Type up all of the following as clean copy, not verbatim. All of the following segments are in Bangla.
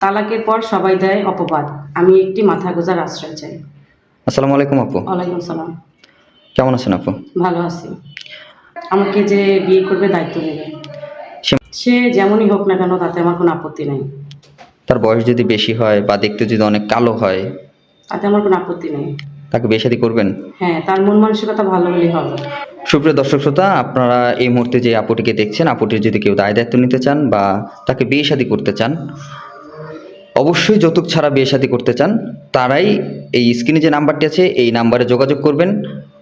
তালাকের পর সবাই দেয় অপবাদ। আমি একটি মাথা গোঁজার আশ্রয় চাই। আসসালামু আলাইকুম আপু। ওয়ালাইকুম সালাম। কেমন আছেন আপু? ভালো আছি। আমাকে যে বিয়ে করবে দায়িত্ব নেবে, সে- সে যেমনই হোক না কেন তাতে আমার কোনো আপত্তি নেই। তার বয়স যদি বেশি হয় বা দেখতে যদি অনেক কালো হয়, তাতে আমার কোনো আপত্তি নেই। তাকে বিয়ে শাদী করবেন? হ্যাঁ, তার মন মানসিকতা ভালো হলেই হবে। সুপ্রিয় দর্শক শ্রোতা, আপনারা এই মুহূর্তে যে আপুটিকে দেখছেন, আপুটির যদি কেউ দায় দায়িত্ব নিতে চান বা তাকে বিয়ে শাদী করতে চান, অবশ্যই যৌতুক ছাড়া বিয়ে শাদী করতে চান, তারাই এই স্ক্রিনে যে নাম্বারটি আছে এই নাম্বারে যোগাযোগ করবেন।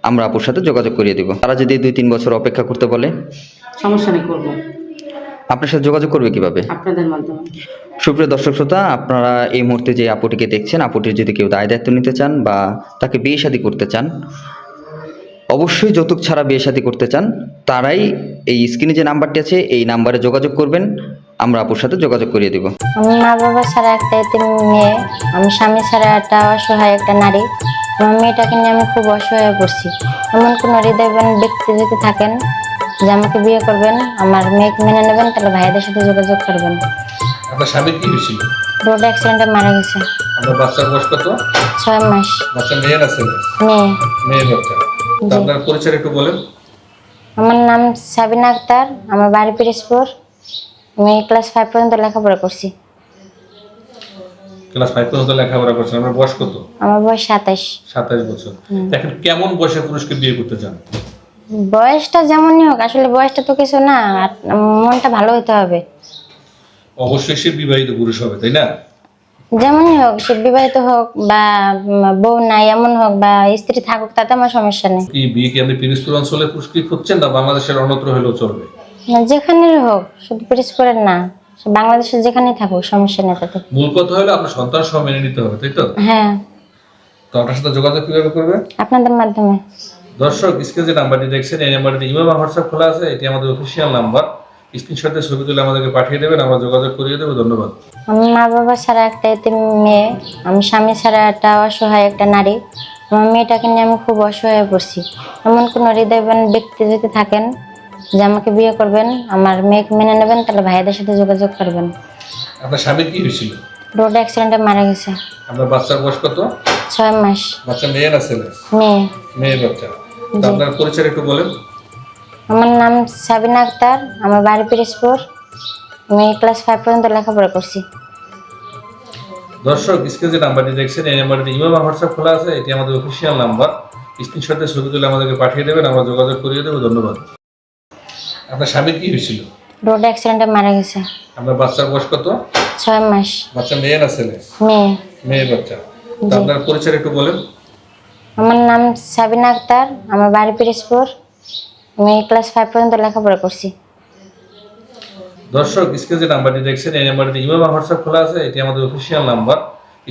আমরা আপুর সাথে যোগাযোগ করিয়ে দেব। তারা যদি 2-3 বছর অপেক্ষা করতে বলে, সমস্যা নেই, করবো আপনার সাথে যোগাযোগ করবে কিভাবে? আপনাদের মাধ্যমে। সুপ্রিয় দর্শক শ্রোতা, আপনারা এই মুহূর্তে যে আপুটিকে দেখছেন, আপুটির যদি কেউ দায় দায়িত্ব নিতে চান বা তাকে বিয়ে শাদী করতে চান, অবশ্যই যৌতুক ছাড়া বিয়ে শাদী করতে চান, তারাই এই স্ক্রিনে যে নাম্বারটি আছে এই নাম্বারে যোগাযোগ করবেন। আমরা আপুর সাথে যোগাযোগ করিয়ে দেব। আমি মা বাবা ছাড়া একটা এতিম মেয়ে, আমি স্বামী ছাড়া একটা অসহায় একটা নারী। আমার মেয়েটাকে নিয়ে আমি খুব অসহায় পড়ছি। এমন কোনো হৃদয়বান ব্যক্তি যদি থাকেন যে আমাকে বিয়ে করবেন, আমার মেয়েকে মেনে নেবেন, তাহলে ভাইয়াদের সাথে যোগাযোগ করবেন। আপনার স্বামীর কি হয়েছিল? রোড অ্যাক্সিডেন্টে মারা গেছে। আপনার বাচ্চার বয়স কত? 6 মাস। বাচ্চা মেয়ে না ছেলে? মেয়ে। মেয়ে বাচ্চা। তো আপনার পরিচয় একটু বলেন। আমার নাম সাবিনা আক্তার, আমার বাড়ি পিরোজপুর। আমি ক্লাস 5 পর্যন্ত লেখাপড়া করছি। ক্লাস 5 পর্যন্ত লেখাপড়া করছেন। আপনার বয়স কত? আমার বয়স 27। 27 বছর। এখন কেমন বয়সে পুরুষকে বিয়ে করতে চান? বয়সটা যেমনই হোক, আসলে বয়সটা তো কিছু না, আর মনটা ভালো হতে হবে। অবশ্যই সে বিবাহিত পুরুষ হবে, তাই না? যেমনই হোক, সে বিবাহিত হোক বা বউ নাই এমন হোক বা স্ত্রী থাকুক, তাতে আমার সমস্যা নেই। কি বিয়ে কি আপনি পিরোজপুর অঞ্চলের পুরুষকে খুঁজছেন না বাংলাদেশের অন্যত্র হলেও চলবে? যেখানেই হোক, শুধু পিরোজপুরের না, সে বাংলাদেশের যেখানেই থাকুক, সমস্যা নেই তাতে। মূল কথা হলো আপনার সন্তান সহ মেনে নিতে হবে, তাই তো? হ্যাঁ, তো আপনার সাথে যোগাযোগ কিভাবে করবে? আপনাদের মাধ্যমে। দর্শক, স্ক্রিনে যে নাম্বারটি দেখছেন এই নাম্বারটিতে ইমো বা হোয়াটসঅ্যাপ খোলা আছে। এটি আমাদের অফিসিয়াল নাম্বার। স্ক্রিনশটে ছবি তুলে আমাদেরকে পাঠিয়ে দেবেন, আমরা যোগাযোগ করিয়ে দেবো। ধন্যবাদ। আমি মা বাবা ছাড়া একটা এতিম মেয়ে, আমি স্বামী ছাড়া একটা অসহায় একটা নারী। আমার মেয়েটাকে নিয়ে আমি খুব অসহায় পড়ছি। এমন কোনো হৃদয়বান ব্যক্তি যদি থাকেন যে আমাকে বিয়ে করবেন, আমার মেয়েকে মেনে নেবেন, তাহলে ভাইয়াদের সাথে যোগাযোগ করবেন। আপনার স্বামীর কি হয়েছিল? রোড অ্যাক্সিডেন্টে মারা গেছে। আপনার বাচ্চার বয়স কত? 6 মাস। বাচ্চা মেয়ে না ছেলে? মেয়ে। মেয়ে বাচ্চা। তো আপনার পরিচয় একটু বলেন। আমার নাম সাবিনা আক্তার, আমার বাড়ি পিরোজপুর। আমি ক্লাস 5 পর্যন্ত লেখাপড়া করছি। দর্শক, স্ক্রিনে যে নাম্বারটি দেখছেন এই নাম্বারটিতে ইমো বা হোয়াটসঅ্যাপ খোলা আছে। এটি আমাদের অফিসিয়াল নাম্বার। স্ক্রিনশটে ছবি তুলে আমাদেরকে পাঠিয়ে দেবেন, আমরা যোগাযোগ করিয়ে দেবো। ধন্যবাদ। আপনার স্বামীর কি হয়েছিল? রোড অ্যাক্সিডেন্টে মারা গেছে। আপনার বাচ্চার বয়স কত? 6 মাস। বাচ্চা মেয়ে না ছেলে? মেয়ে। মেয়ে বাচ্চা। তো আপনার পরিচয় একটু বলেন। আমার নাম সাবিনা আক্তার, আমার বাড়ি পিরোজপুর। আমি ক্লাস 5 পর্যন্ত লেখাপড়া করছি। দর্শক, স্ক্রিনে যে নাম্বারটি দেখছেন এই নাম্বারটিতে ইমো বা হোয়াটসঅ্যাপ খোলা আছে। এটি আমাদের অফিসিয়াল নাম্বার।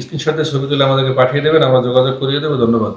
স্ক্রিনশটে ছবি তুলে আমাদেরকে পাঠিয়ে দেবেন, আমরা যোগাযোগ করিয়ে দেবো। ধন্যবাদ।